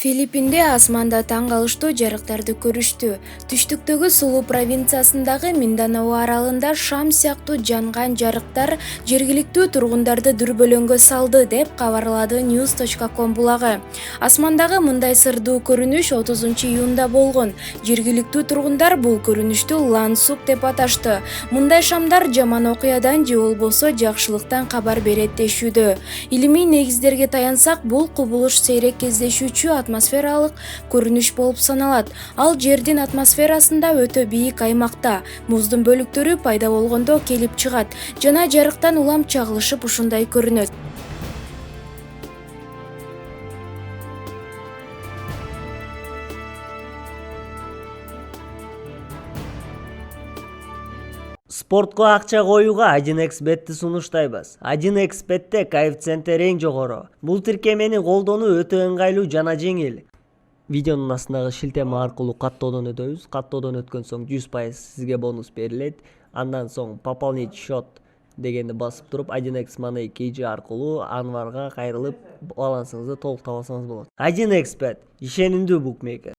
Филиппинде асманда таң калыштуу жарыктарды көрүштү. Түштүктөгү Сулу провинциясындагы Минданао аралында шам сыяктуу жанган жарыктар жергиликтүү тургундарды дүрбөлөңгө салды, деп кабарлады news.com булагы. Асмандагы мындай сырдуу көрүнүш 30-июнда болгон. Жергиликтүү тургундар бул көрүнүштү лансук деп аташты. Мындай шамдар жаман окуядан же болбосо жакшылыктан кабар берет дешүүдө. Илимий негиздерге таянсак, бул кубулуш сейрек кездешүүчү атмосфералык көрүнүш болуп саналат. Ал жердин атмосферасында өтө бийик аймакта муздун бөлүктөрү пайда болгондо келип чыгат жана жарыктан улам чагылышып ушундай көрүнөт. Спортко акча коюуга 1xbetти сунуштайбыз. 1xbetте коэффициенти эң жогору. Бул тиркемени колдонуу өтө ыңгайлуу жана жеңил. Видеонун астындагы шилтеме аркылуу каттоодон өтөбүз. Каттоодон өткөн соң 100% сизге бонус берилет. Андан соң пополнить счет дегенди басып туруп 1x Money KG аркылуу Анварга кайрылып балансыңызды толук таба алсаңыз болот. 1xbet ишенимдүү букмекер.